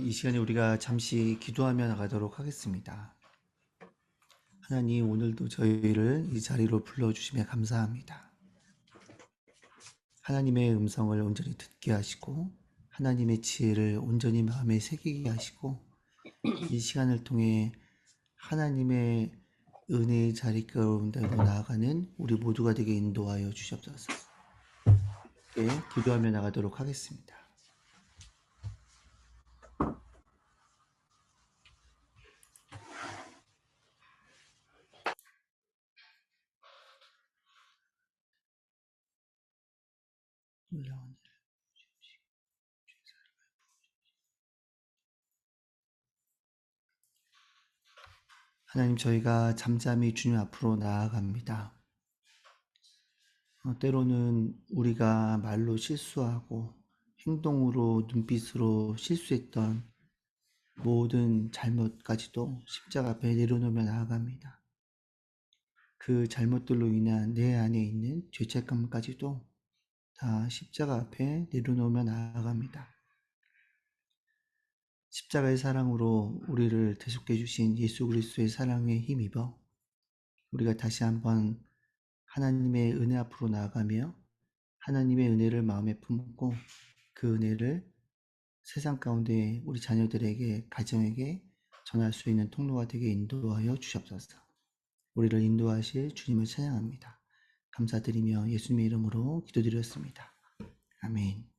이 시간에 우리가 잠시 기도하며 나가도록 하겠습니다. 하나님, 오늘도 저희를 이 자리로 불러주시며 감사합니다. 하나님의 음성을 온전히 듣게 하시고 하나님의 지혜를 온전히 마음에 새기게 하시고 이 시간을 통해 하나님의 은혜의 자리 가운데로 나아가는 우리 모두가 되게 인도하여 주시옵소서. 네, 기도하며 나가도록 하겠습니다. 하나님, 저희가 잠잠히 주님 앞으로 나아갑니다. 때로는 우리가 말로 실수하고 행동으로 눈빛으로 실수했던 모든 잘못까지도 십자가 앞에 내려놓으며 나아갑니다. 그 잘못들로 인한 내 안에 있는 죄책감까지도 다 십자가 앞에 내려놓으며 나아갑니다. 십자가의 사랑으로 우리를 대속해 주신 예수 그리스도의 사랑에 힘입어 우리가 다시 한번 하나님의 은혜 앞으로 나아가며 하나님의 은혜를 마음에 품고 그 은혜를 세상 가운데 우리 자녀들에게, 가정에게 전할 수 있는 통로가 되게 인도하여 주시옵소서. 우리를 인도하실 주님을 찬양합니다. 감사드리며 예수님의 이름으로 기도드렸습니다. 아멘.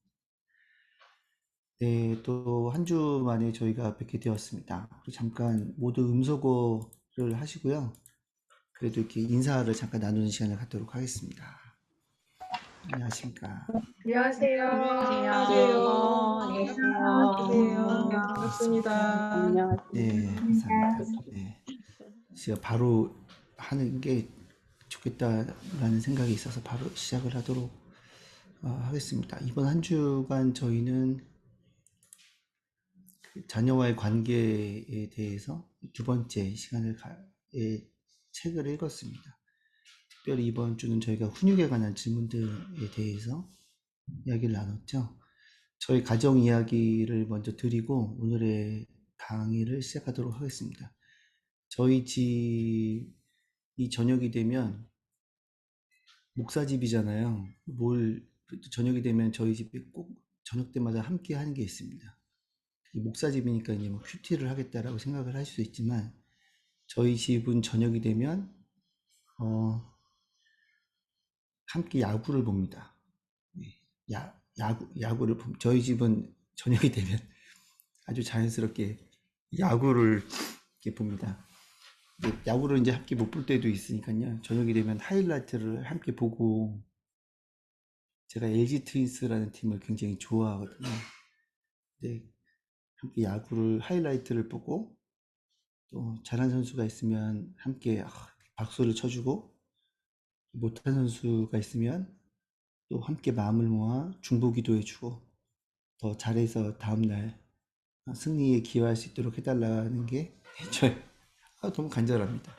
네, 또 한 주 만에 저희가 뵙게 되었습니다. 잠깐 모두 음소거를 하시고요. 그래도 이렇게 인사를 잠깐 나누는 시간을 갖도록 하겠습니다. 안녕하십니까. 안녕하세요. 안녕하세요. 반갑습니다. 네, 감사합니다. 네, 제가 바로 하는 게 좋겠다라는 생각이 있어서 바로 시작을 하도록 하겠습니다. 이번 한 주간 저희는 자녀와의 관계에 대해서 두 번째 시간을 책을 읽었습니다. 특별히 이번 주는 저희가 훈육에 관한 질문들에 대해서 이야기를 나눴죠. 저희 가정 이야기를 먼저 드리고 오늘의 강의를 시작하도록 하겠습니다. 저희 집이 저녁이 되면 목사집이잖아요. 저녁이 되면 저희 집에 꼭 저녁 때마다 함께 하는 게 있습니다. 목사집이니까 이제 뭐 큐티를 하겠다라고 생각을 할 수 있지만 저희 집은 저녁이 되면 함께 야구를 봅니다. 야구를 저희 집은 저녁이 되면 아주 자연스럽게 야구를 이렇게 봅니다. 야구를 이제 함께 못 볼 때도 있으니까요. 저녁이 되면 하이라이트를 함께 보고 제가 LG 트윈스라는 팀을 굉장히 좋아하거든요. 네, 함께 야구를 하이라이트를 보고 또 잘한 선수가 있으면 함께 박수를 쳐주고 못한 선수가 있으면 또 함께 마음을 모아 중보기도 해주고 더 잘해서 다음날 승리에 기여할 수 있도록 해달라는 게 저의 너무 간절합니다.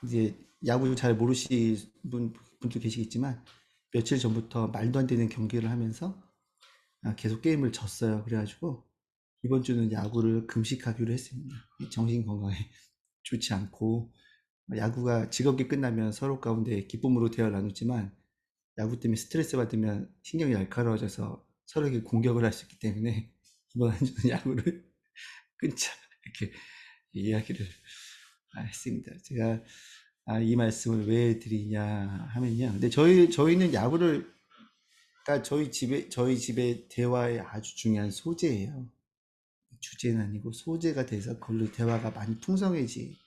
이제 야구 잘 모르시는 분도 계시겠지만 며칠 전부터 말도 안 되는 경기를 하면서 계속 게임을 졌어요. 그래가지고 이번 주는 야구를 금식하기로 했습니다. 정신 건강에 좋지 않고 야구가 즐겁게 끝나면 서로 가운데 기쁨으로 대화를 나누지만 야구 때문에 스트레스 받으면 신경이 날카로워져서 서로에게 공격을 할 수 있기 때문에 이번 한 주는 야구를 끊자 이렇게 이야기를 했습니다. 제가 이 말씀을 왜 드리냐 하면요. 근데 저희는 야구를 그러니까 저희 집의 대화의 아주 중요한 소재예요. 주제는 아니고 소재가 돼서 그걸로 대화가 많이 풍성해집니다.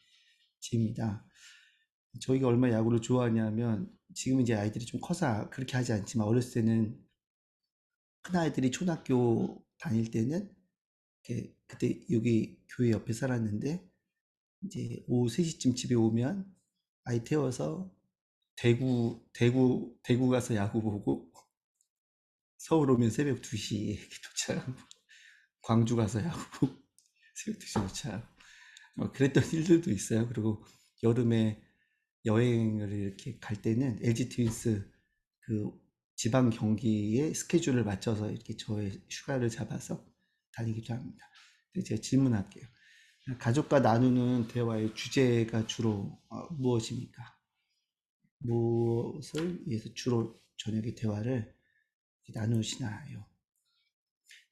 저희가 얼마나 야구를 좋아하냐면 지금 이제 아이들이 좀 커서 그렇게 하지 않지만 어렸을 때는 큰 아이들이 초등학교 다닐 때는 그때 여기 교회 옆에 살았는데 이제 오후 3시쯤 집에 오면 아이 태워서 대구 가서 야구 보고 서울 오면 새벽 2시에 도착하고 광주 가서 야구 보고 새벽 2시 도착하고 그랬던 일들도 있어요. 그리고 여름에 여행을 이렇게 갈 때는 LG 트윈스 그 지방 경기에 스케줄을 맞춰서 이렇게 저의 휴가를 잡아서 다니기도 합니다. 제가 질문할게요. 가족과 나누는 대화의 주제가 주로 무엇입니까? 무엇을 위해서 주로 저녁에 대화를 나누시나요?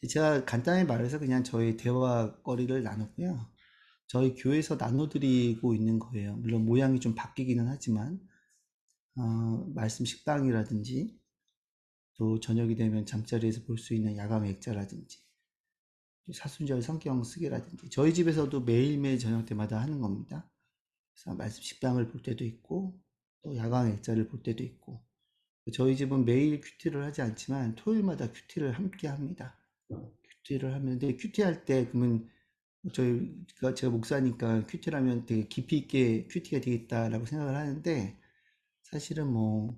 제가 간단히 말해서 그냥 저희 대화거리를 나눴고요. 저희 교회에서 나눠드리고 있는 거예요. 물론 모양이 좀 바뀌기는 하지만 말씀 식당이라든지 또 저녁이 되면 잠자리에서 볼 수 있는 야광 액자라든지 사순절 성경 쓰기라든지 저희 집에서도 매일매일 저녁 때마다 하는 겁니다. 그래서 말씀 식당을 볼 때도 있고 또 야광 액자를 볼 때도 있고 저희 집은 매일 큐티를 하지 않지만 토요일마다 큐티를 함께 합니다. 큐티를 하는데 큐티 할 때 그러면 저희가 제가 목사니까 큐티를 하면 되게 깊이 있게 큐티가 되겠다라고 생각을 하는데 사실은 뭐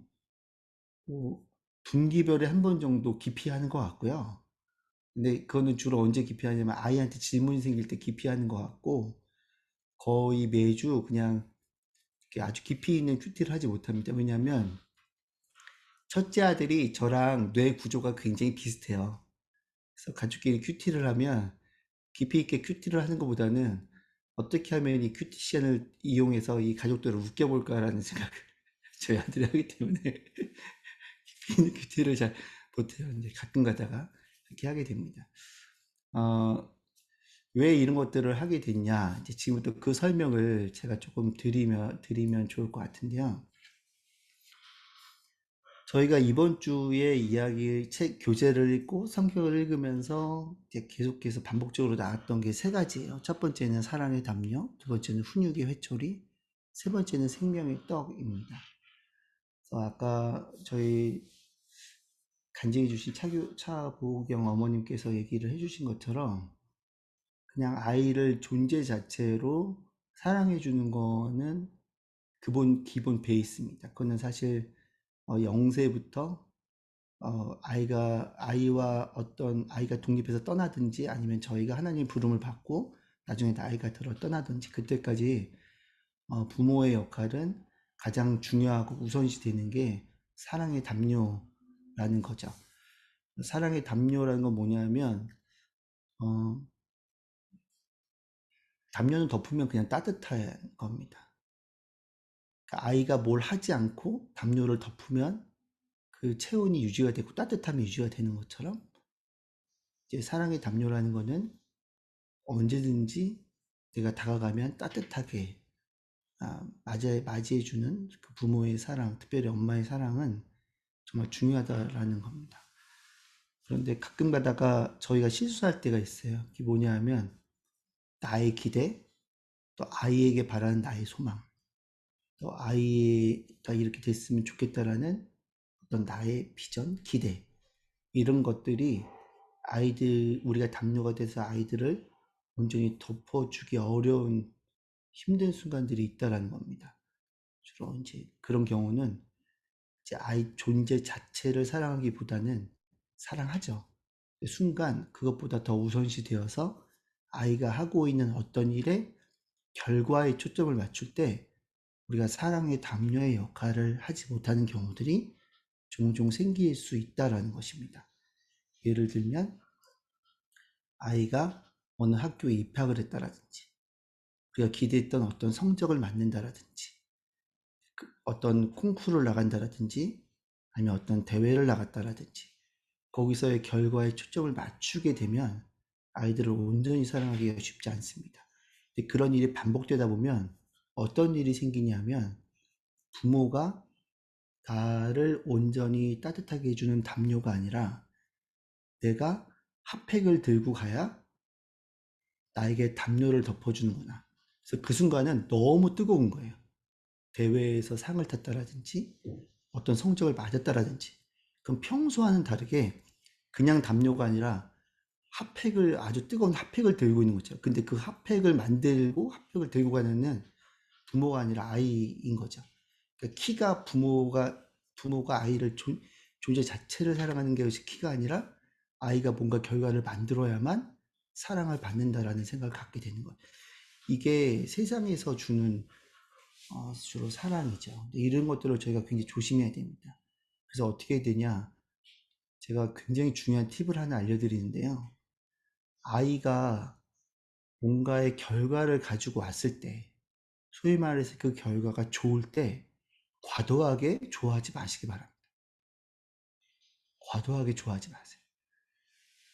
분기별에 한 번 정도 깊이 하는 것 같고요. 근데 그거는 주로 언제 깊이 하냐면 아이한테 질문이 생길 때 깊이 하는 것 같고 거의 매주 그냥 이렇게 아주 깊이 있는 큐티를 하지 못합니다. 왜냐하면 첫째 아들이 저랑 뇌 구조가 굉장히 비슷해요. 그래서 가족끼리 큐티를 하면 깊이 있게 큐티를 하는 것보다는 어떻게 하면 이 큐티 시간을 이용해서 이 가족들을 웃겨볼까라는 생각을 저희 아들이 하기 때문에 깊이 있는 큐티를 잘 못해요. 이제 가끔 가다가 그렇게 하게 됩니다. 왜 이런 것들을 하게 됐냐? 이제 지금부터 그 설명을 제가 조금 드리면 좋을 것 같은데요. 저희가 이번 주에 책 교재를 읽고 성경을 읽으면서 이제 계속해서 반복적으로 나왔던 게 세 가지예요. 첫 번째는 사랑의 담요, 두 번째는 훈육의 회초리, 세 번째는 생명의 떡입니다. 그래서 아까 저희 간증해 주신 차보경 어머님께서 얘기를 해주신 것처럼 그냥 아이를 존재 자체로 사랑해 주는 거는 기본 베이스입니다. 그거는 사실 0세부터 아이가 독립해서 떠나든지 아니면 저희가 하나님의 부름을 받고 나중에 아이가 들어 떠나든지 그때까지 부모의 역할은 가장 중요하고 우선시 되는 게 사랑의 담요라는 거죠. 사랑의 담요라는 건 뭐냐면 어, 담요는 덮으면 그냥 따뜻한 겁니다. 그러니까 아이가 뭘 하지 않고 담요를 덮으면 그 체온이 유지가 되고 따뜻함이 유지가 되는 것처럼 이제 사랑의 담요라는 거는 언제든지 내가 다가가면 따뜻하게 맞이해주는 그 부모의 사랑, 특별히 엄마의 사랑은 정말 중요하다라는 겁니다. 그런데 가끔 가다가 저희가 실수할 때가 있어요. 그게 뭐냐 하면 나의 기대, 또 아이에게 바라는 나의 소망, 또 아이가 이렇게 됐으면 좋겠다라는 어떤 나의 비전, 기대 이런 것들이 우리가 담요가 돼서 아이들을 온전히 덮어주기 어려운 힘든 순간들이 있다라는 겁니다. 주로 이제 그런 경우는 이제 아이 존재 자체를 사랑하기보다는 사랑하죠. 순간 그것보다 더 우선시 되어서 아이가 하고 있는 어떤 일에 결과에 초점을 맞출 때 우리가 사랑의 담요의 역할을 하지 못하는 경우들이 종종 생길 수 있다라는 것입니다. 예를 들면 아이가 어느 학교에 입학을 했다라든지 우리가 기대했던 어떤 성적을 맞는다라든지 어떤 콩쿠르를 나간다라든지 아니면 어떤 대회를 나갔다라든지 거기서의 결과에 초점을 맞추게 되면 아이들을 온전히 사랑하기가 쉽지 않습니다. 근데 그런 일이 반복되다 보면 어떤 일이 생기냐면 부모가 나를 온전히 따뜻하게 해주는 담요가 아니라 내가 핫팩을 들고 가야 나에게 담요를 덮어주는구나. 그래서 그 순간은 너무 뜨거운 거예요. 대회에서 상을 탔다라든지 어떤 성적을 맞았다라든지 그럼 평소와는 다르게 그냥 담요가 아니라 아주 뜨거운 핫팩을 들고 있는 거죠. 근데 그 핫팩을 만들고 핫팩을 들고 가는 부모가 아니라 아이인 거죠. 그러니까 부모가 아이를 존재 자체를 사랑하는 것이 키가 아니라 아이가 뭔가 결과를 만들어야만 사랑을 받는다라는 생각을 갖게 되는 거예요. 이게 세상에서 주는 주로 사랑이죠. 이런 것들을 저희가 굉장히 조심해야 됩니다. 그래서 어떻게 되냐? 제가 굉장히 중요한 팁을 하나 알려드리는데요. 아이가 뭔가의 결과를 가지고 왔을 때, 소위 말해서 그 결과가 좋을 때 과도하게 좋아하지 마시기 바랍니다. 과도하게 좋아하지 마세요.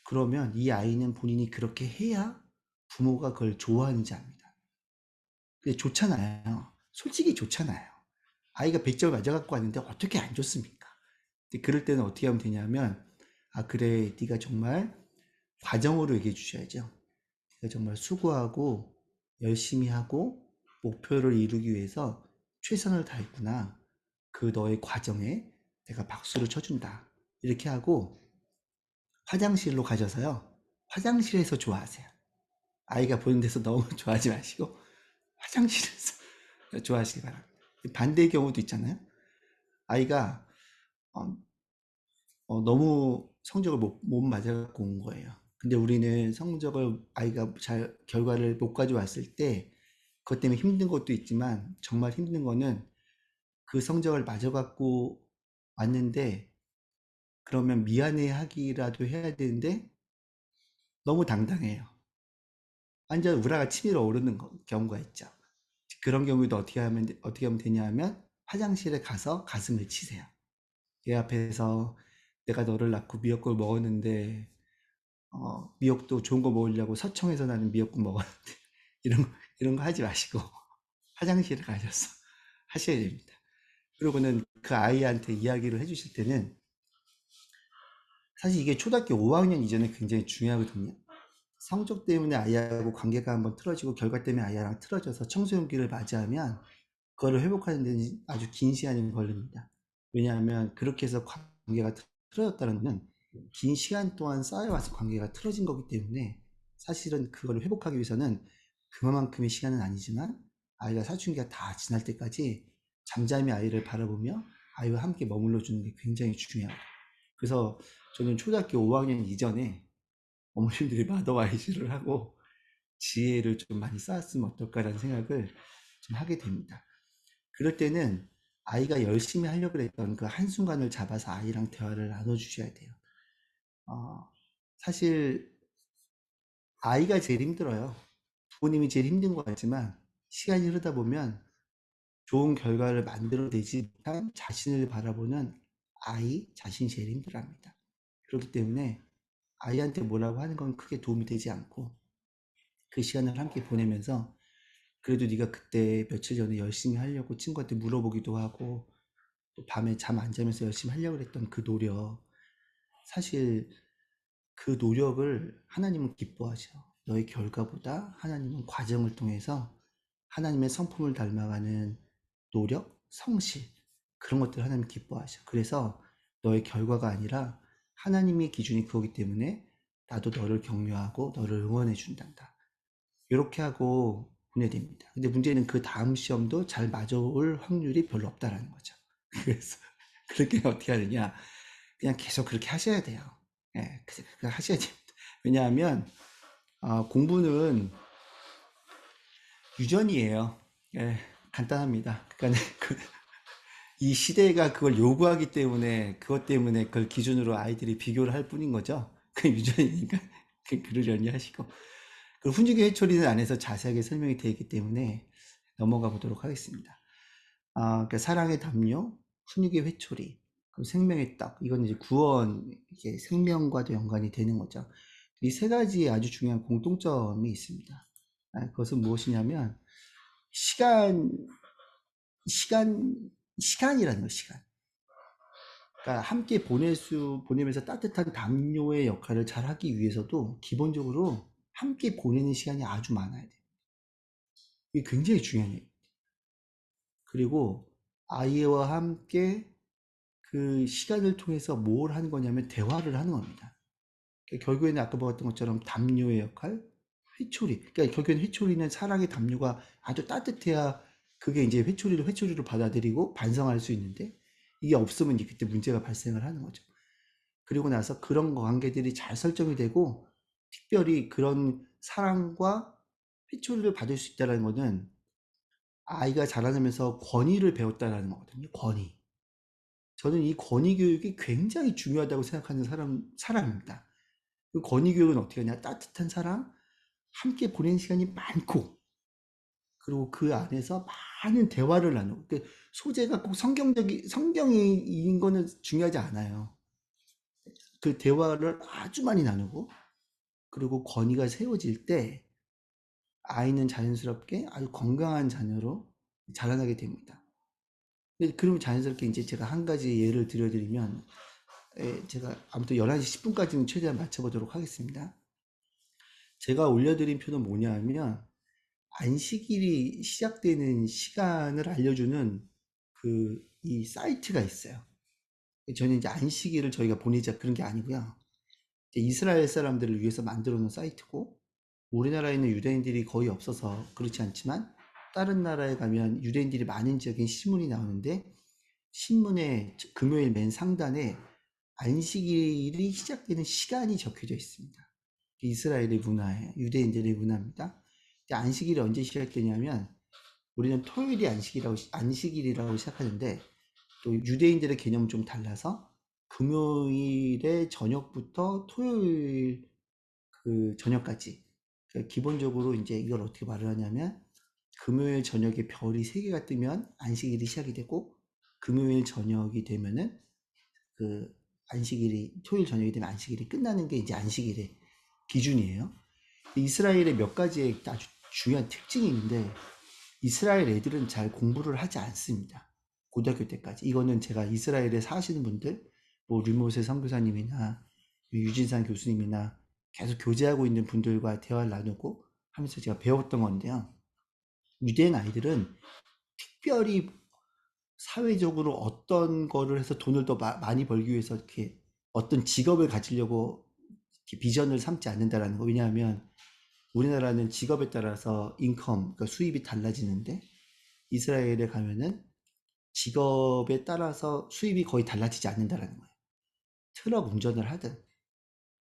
그러면 이 아이는 본인이 그렇게 해야 부모가 그걸 좋아하는지 압니다. 근데 좋잖아요. 솔직히 좋잖아요. 아이가 100점 맞아갖고 왔는데 어떻게 안 좋습니까? 근데 그럴 때는 어떻게 하면 되냐면, 아, 그래, 네가 정말 과정으로 얘기해 주셔야죠. 네가 정말 수고하고 열심히 하고 목표를 이루기 위해서 최선을 다했구나. 그 너의 과정에 내가 박수를 쳐준다. 이렇게 하고 화장실로 가셔서요. 화장실에서 좋아하세요. 아이가 보는 데서 너무 좋아하지 마시고 화장실에서 좋아하시기 바랍니다. 반대의 경우도 있잖아요. 아이가 어, 너무 성적을 못 맞아갖고 온 거예요. 근데 우리는 성적을 아이가 잘 결과를 못 가져왔을 때 그것 때문에 힘든 것도 있지만 정말 힘든 거는 그 성적을 맞아갖고 왔는데 그러면 미안해 하기라도 해야 되는데 너무 당당해요. 완전 우라가 치밀어 오르는 경우가 있죠. 그런 경우에도 어떻게 하면 되냐면 화장실에 가서 가슴을 치세요. 얘 앞에서 내가 너를 낳고 미역국을 먹었는데 미역도 좋은 거 먹으려고 서청에서 나는 미역국 먹었는데 이런 거 하지 마시고 화장실에 가셔서 하셔야 됩니다. 그리고는 그 아이한테 이야기를 해주실 때는 사실 이게 초등학교 5학년 이전에 굉장히 중요하거든요. 성적 때문에 아이하고 관계가 한번 틀어지고 결과 때문에 아이랑 틀어져서 청소년기를 맞이하면 그거를 회복하는 데는 아주 긴 시간이 걸립니다. 왜냐하면 그렇게 해서 관계가 틀어졌다는 것은 긴 시간 동안 쌓여와서 관계가 틀어진 거기 때문에 사실은 그걸 회복하기 위해서는 그만큼의 시간은 아니지만 아이가 사춘기가 다 지날 때까지 잠잠히 아이를 바라보며 아이와 함께 머물러 주는 게 굉장히 중요합니다. 그래서 저는 초등학교 5학년 이전에 어머님들이 마더와이즈를 하고 지혜를 좀 많이 쌓았으면 어떨까라는 생각을 좀 하게 됩니다. 그럴 때는 아이가 열심히 하려고 했던 그 한순간을 잡아서 아이랑 대화를 나눠주셔야 돼요. 어, 사실 아이가 제일 힘들어요. 부모님이 제일 힘든 것 같지만 시간이 흐르다 보면 좋은 결과를 만들어내지 못한 자신을 바라보는 아이 자신이 제일 힘들어합니다. 그렇기 때문에 아이한테 뭐라고 하는 건 크게 도움이 되지 않고 그 시간을 함께 보내면서 그래도 네가 그때 며칠 전에 열심히 하려고 친구한테 물어보기도 하고 또 밤에 잠 안 자면서 열심히 하려고 했던 그 노력, 사실 그 노력을 하나님은 기뻐하죠. 너의 결과보다 하나님은 과정을 통해서 하나님의 성품을 닮아가는 노력, 성실, 그런 것들을 하나님 기뻐하셔. 그래서 너의 결과가 아니라 하나님의 기준이 그거기 때문에 나도 너를 격려하고 너를 응원해 준단다. 이렇게 하고 보내야 됩니다. 근데 문제는 그 다음 시험도 잘 맞아올 확률이 별로 없다라는 거죠. 그래서 그렇게 어떻게 하느냐? 그냥 계속 그렇게 하셔야 돼요. 예, 그렇게 하셔야 됩니다. 왜냐하면 공부는 유전이에요. 예, 간단합니다. 그러니까 이 시대가 그걸 요구하기 때문에 그것 때문에 그걸 기준으로 아이들이 비교를 할 뿐인 거죠. 그 유전이니까 그러려니 하시고. 그 훈육의 회초리는 안에서 자세하게 설명이 되어 있기 때문에 넘어가 보도록 하겠습니다. 그러니까 사랑의 담요, 훈육의 회초리, 그리고 생명의 떡. 이건 이제 구원, 이게 생명과도 연관이 되는 거죠. 이 세 가지의 아주 중요한 공통점이 있습니다. 그것은 무엇이냐면 시간, 시간, 시간이라는 거, 시간. 그러니까 함께 보내면서 따뜻한 담요의 역할을 잘 하기 위해서도 기본적으로 함께 보내는 시간이 아주 많아야 돼요. 이게 굉장히 중요한 얘기예요. 그리고 아이와 함께 그 시간을 통해서 뭘 하는 거냐면 대화를 하는 겁니다. 그러니까 결국에는 아까 보았던 것처럼 담요의 역할, 회초리. 그러니까 결국에는 회초리는 사랑의 담요가 아주 따뜻해야 그게 이제 회초리로 받아들이고 반성할 수 있는데 이게 없으면 이제 그때 문제가 발생을 하는 거죠. 그리고 나서 그런 관계들이 잘 설정이 되고 특별히 그런 사랑과 회초리를 받을 수 있다는 거는 아이가 자라나면서 권위를 배웠다는 거거든요. 권위. 저는 이 권위 교육이 굉장히 중요하다고 생각하는 사람입니다. 그 권위 교육은 어떻게 하냐? 따뜻한 사랑, 함께 보낸 시간이 많고, 그리고 그 안에서 많은 대화를 나누고, 그 소재가 꼭 성경인 거는 중요하지 않아요. 그 대화를 아주 많이 나누고, 그리고 권위가 세워질 때 아이는 자연스럽게 아주 건강한 자녀로 자라나게 됩니다. 그러면 자연스럽게 이제 제가 한 가지 예를 들어드리면, 제가 아무튼 11시 10분까지는 최대한 맞춰보도록 하겠습니다. 제가 올려드린 표는 뭐냐 하면, 안식일이 시작되는 시간을 알려주는 이 사이트가 있어요. 저는 이제 안식일을 저희가 보내자 그런 게 아니고요. 이스라엘 사람들을 위해서 만들어 놓은 사이트고, 우리나라에는 유대인들이 거의 없어서 그렇지 않지만, 다른 나라에 가면 유대인들이 많은 지역엔 신문이 나오는데, 신문의 금요일 맨 상단에 안식일이 시작되는 시간이 적혀져 있습니다. 이스라엘의 문화예요. 유대인들의 문화입니다. 안식일이 언제 시작되냐면, 우리는 토요일이 안식일이라고 시작하는데, 또 유대인들의 개념은 좀 달라서 금요일의 저녁부터 토요일 그 저녁까지, 그러니까 기본적으로 이제 이걸 어떻게 말을 하냐면, 금요일 저녁에 별이 3개가 뜨면 안식일이 시작이 되고, 금요일 저녁이 되면은 토요일 저녁이 되면 안식일이 끝나는 게 이제 안식일의 기준이에요. 이스라엘의 몇 가지의 아주 중요한 특징이 있는데, 이스라엘 애들은 잘 공부를 하지 않습니다. 고등학교 때까지. 이거는 제가 이스라엘에 사시는 분들, 뭐 류모세 선교사님이나 유진상 교수님이나 계속 교제하고 있는 분들과 대화를 나누고 하면서 제가 배웠던 건데요. 유대인 아이들은 특별히 사회적으로 어떤 거를 해서 돈을 더 많이 벌기 위해서 이렇게 어떤 직업을 가지려고 이렇게 비전을 삼지 않는다라는 거. 왜냐하면 우리나라는 직업에 따라서 그러니까 수입이 달라지는데, 이스라엘에 가면은 직업에 따라서 수입이 거의 달라지지 않는다라는 거예요. 트럭 운전을 하든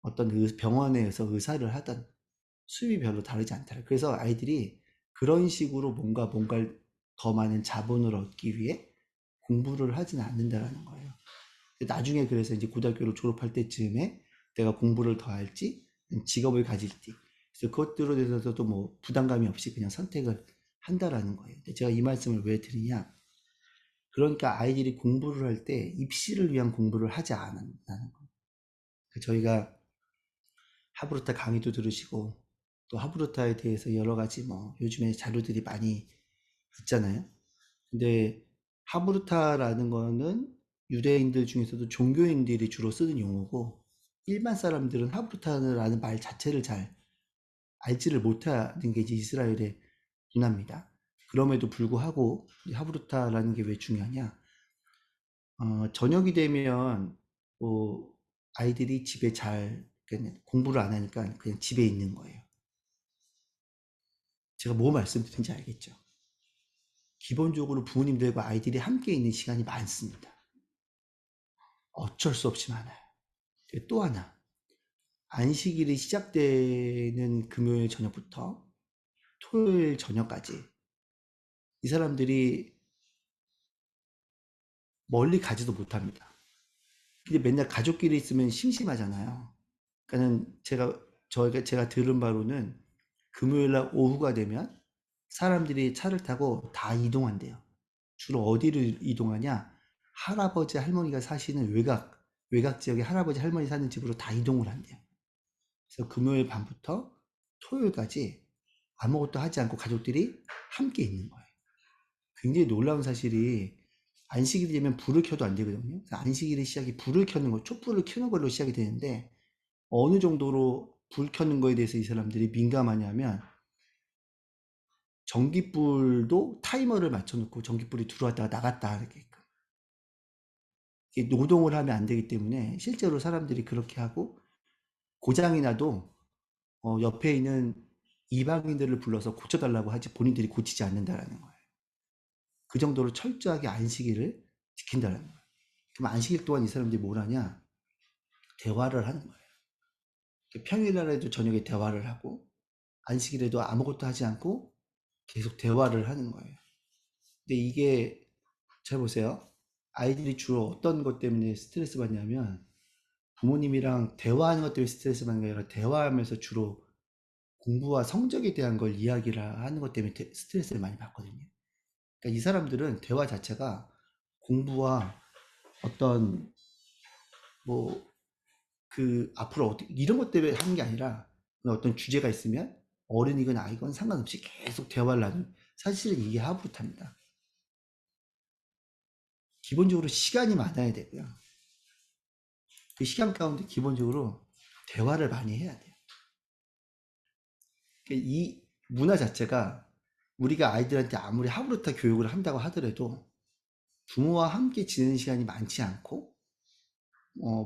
어떤 병원에서 의사를 하든 수입이 별로 다르지 않다. 그래서 아이들이 그런 식으로 뭔가를 더 많은 자본을 얻기 위해 공부를 하지는 않는다라는 거예요. 나중에 그래서 이제 고등학교를 졸업할 때쯤에 내가 공부를 더 할지 직업을 가질지, 그래서 그것들에 대해서도 뭐 부담감이 없이 그냥 선택을 한다라는 거예요. 제가 이 말씀을 왜 드리냐? 그러니까 아이들이 공부를 할 때 입시를 위한 공부를 하지 않는다는 거예요. 저희가 하브루타 강의도 들으시고, 또 하브루타에 대해서 여러 가지 뭐 요즘에 자료들이 많이 있잖아요. 근데 하브루타라는 거는 유대인들 중에서도 종교인들이 주로 쓰는 용어고, 일반 사람들은 하브루타라는 말 자체를 잘 알지를 못하는 게 이제 이스라엘의 문화입니다. 그럼에도 불구하고 하브루타라는 게 왜 중요하냐? 저녁이 되면 뭐 아이들이 집에 그냥 공부를 안 하니까 그냥 집에 있는 거예요. 제가 뭐 말씀드린지 알겠죠? 기본적으로 부모님들과 아이들이 함께 있는 시간이 많습니다. 어쩔 수 없이 많아요. 또 하나, 안식일이 시작되는 금요일 저녁부터 토요일 저녁까지 이 사람들이 멀리 가지도 못합니다. 근데 맨날 가족끼리 있으면 심심하잖아요. 그러니까는 제가 들은 바로는 금요일 날 오후가 되면 사람들이 차를 타고 다 이동한대요. 주로 어디를 이동하냐? 할아버지 할머니가 사시는 외곽 지역에 할아버지 할머니 사는 집으로 다 이동을 한대요. 그래서 금요일 밤부터 토요일까지 아무것도 하지 않고 가족들이 함께 있는 거예요. 굉장히 놀라운 사실이, 안식일이 되면 불을 켜도 안 되거든요. 그래서 안식일의 시작이 불을 켜는 거, 촛불을 켜는 걸로 시작이 되는데, 어느 정도로 불 켜는 거에 대해서 이 사람들이 민감하냐면, 전기불도 타이머를 맞춰놓고 전기불이 들어왔다가 나갔다 하게끔. 노동을 하면 안 되기 때문에 실제로 사람들이 그렇게 하고, 고장이 나도 옆에 있는 이방인들을 불러서 고쳐달라고 하지 본인들이 고치지 않는다라는 거예요. 그 정도로 철저하게 안식일을 지킨다는 거예요. 그럼 안식일 동안 이 사람들이 뭘 하냐? 대화를 하는 거예요. 평일날에도 저녁에 대화를 하고, 안식일에도 아무것도 하지 않고 계속 대화를 하는 거예요. 근데 이게 잘 보세요. 아이들이 주로 어떤 것 때문에 스트레스 받냐면, 부모님이랑 대화하는 것 때문에 스트레스 받는 게 아니라 대화하면서 주로 공부와 성적에 대한 걸 이야기를 하는 것 때문에 스트레스를 많이 받거든요. 그러니까 이 사람들은 대화 자체가 공부와 어떤 뭐 앞으로 어떻게 이런 것 때문에 하는 게 아니라 그냥 어떤 주제가 있으면 어른이건 아이건 상관없이 계속 대화를 나누는, 사실은 이게 하부루타입니다. 기본적으로 시간이 많아야 되고요. 그 시간 가운데 기본적으로 대화를 많이 해야 돼요. 그러니까 이 문화 자체가 우리가 아이들한테 아무리 하부루타 교육을 한다고 하더라도 부모와 함께 지내는 시간이 많지 않고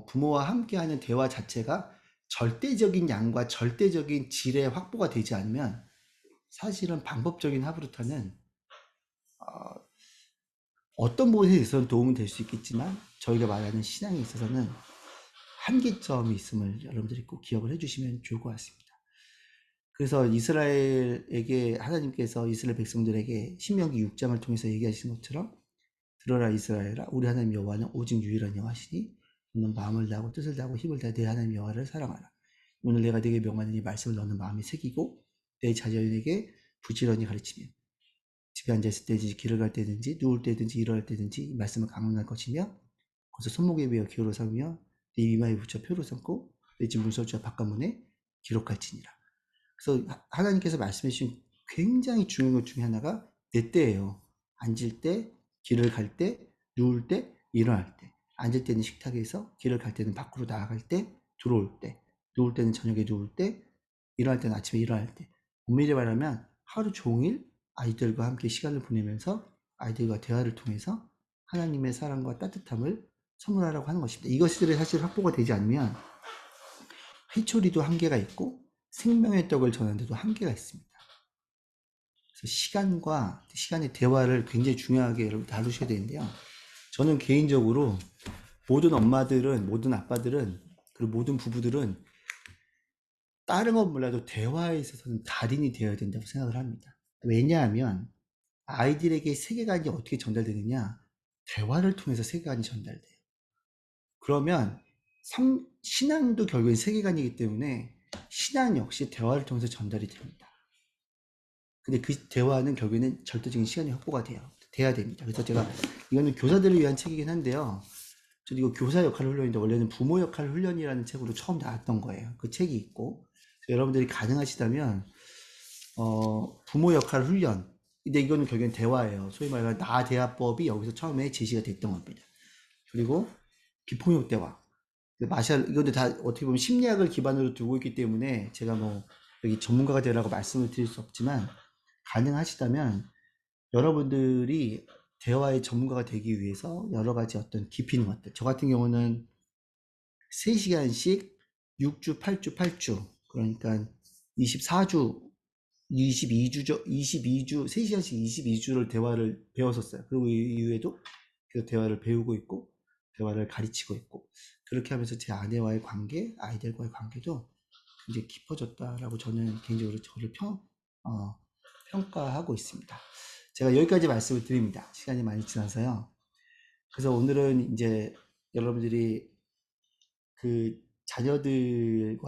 부모와 함께하는 대화 자체가 절대적인 양과 절대적인 질의 확보가 되지 않으면 사실은 방법적인 하부루타는 어떤 부분에 있어서는 도움이 될 수 있겠지만 저희가 말하는 신앙에 있어서는 한계점이 있음을 여러분들이 꼭 기억을 해주시면 좋을 것 같습니다. 그래서 이스라엘에게 하나님께서 이스라엘 백성들에게 신명기 6장을 통해서 얘기하신 것처럼 들어라 이스라엘아, 우리 하나님 여호와는 오직 유일한 여호와시니 너는 마음을 다하고 뜻을 다하고 힘을 다해 내 하나님 여호와를 사랑하라. 오늘 내가 네게 명하는 이 말씀을 너는 마음에 새기고 내 자녀에게 부지런히 가르치며 집에 앉아있을 때든지 길을 갈 때든지 누울 때든지 일어날 때든지 이 말씀을 강론할 것이며 거기서 손목에 베어 기호로 삼으며 네 이마에 붙여 표로 삼고 내 집 문설주와 바깥문에 기록할지니라. 그래서 하나님께서 말씀해 주신 굉장히 중요한 것 중에 하나가 내 때예요. 앉을 때, 길을 갈 때, 누울 때, 일어날 때. 앉을 때는 식탁에서, 길을 갈 때는 밖으로 나아갈 때, 들어올 때, 누울 때는 저녁에 누울 때, 일어날 때는 아침에 일어날 때. 엄밀히 말하면 하루 종일 아이들과 함께 시간을 보내면서 아이들과 대화를 통해서 하나님의 사랑과 따뜻함을 선물하라고 하는 것입니다. 이것들이 사실 확보가 되지 않으면 회초리도 한계가 있고 생명의 떡을 전하는데도 한계가 있습니다. 그래서 시간의 대화를 굉장히 중요하게 여러분 다루셔야 되는데요. 저는 개인적으로 모든 엄마들은, 모든 아빠들은, 그리고 모든 부부들은 다른 건 몰라도 대화에 있어서는 달인이 되어야 된다고 생각을 합니다. 왜냐하면 아이들에게 세계관이 어떻게 전달되느냐? 대화를 통해서 세계관이 전달돼요. 그러면 신앙도 결국엔 세계관이기 때문에 신앙 역시 대화를 통해서 전달이 됩니다. 근데 그 대화는 결국에는 절대적인 시간이 확보가 돼야 됩니다. 그래서 제가 이거는 교사들을 위한 책이긴 한데요. 저도 이거 교사 역할 훈련인데 원래는 부모 역할 훈련이라는 책으로 처음 나왔던 거예요. 그 책이 있고 여러분들이 가능하시다면 부모 역할 훈련. 근데 이거는 결국엔 대화예요. 소위 말하는 나대화법이 여기서 처음에 제시가 됐던 겁니다. 그리고 비폭력 대화. 이것도 다 어떻게 보면 심리학을 기반으로 두고 있기 때문에 제가 뭐 여기 전문가가 되라고 말씀을 드릴 수 없지만 가능하시다면 여러분들이 대화의 전문가가 되기 위해서 여러 가지 어떤 깊이 있는 것들. 저 같은 경우는 3시간씩 6주, 8주, 8주. 그러니까 24주, 22주, 3시간씩 22주를 대화를 배웠었어요. 그리고 이후에도 그 대화를 배우고 있고, 대화를 가르치고 있고, 그렇게 하면서 제 아내와의 관계, 아이들과의 관계도 이제 깊어졌다라고 저는 개인적으로 저를 평가하고 있습니다. 제가 여기까지 말씀을 드립니다. 시간이 많이 지나서요. 그래서 오늘은 이제 여러분들이 자녀들이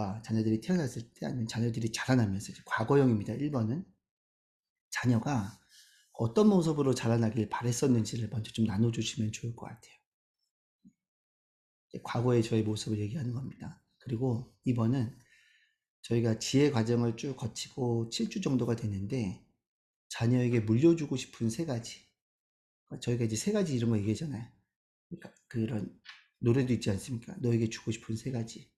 태어났을 때 아니면 자녀들이 자라나면서 과거형입니다. 1번은 자녀가 어떤 모습으로 자라나길 바랬었는지를 먼저 좀 나눠주시면 좋을 것 같아요. 과거의 저의 모습을 얘기하는 겁니다. 그리고 2번은 저희가 지혜 과정을 쭉 거치고 7주 정도가 되는데 자녀에게 물려주고 싶은 3가지. 저희가 이제 3가지 이런 거 얘기하잖아요. 그러니까 그런 노래도 있지 않습니까? 너에게 주고 싶은 3가지.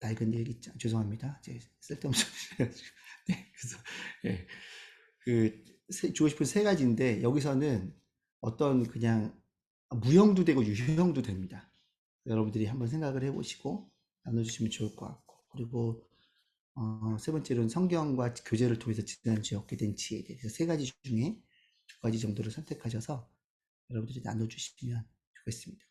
낡은 일기장. 죄송합니다. 제 쓸데없는 소리 해가지고. 네, 그래서, 예. 주고 싶은 3가지인데 여기서는 어떤 그냥 무형도 되고 유형도 됩니다. 여러분들이 한번 생각을 해보시고 나눠주시면 좋을 것 같고. 그리고 3번째로는 성경과 교제를 통해서 지난주에 얻게 된 지혜에 대해서 3가지 중에 2가지 정도를 선택하셔서 여러분들이 나눠주시면 좋겠습니다.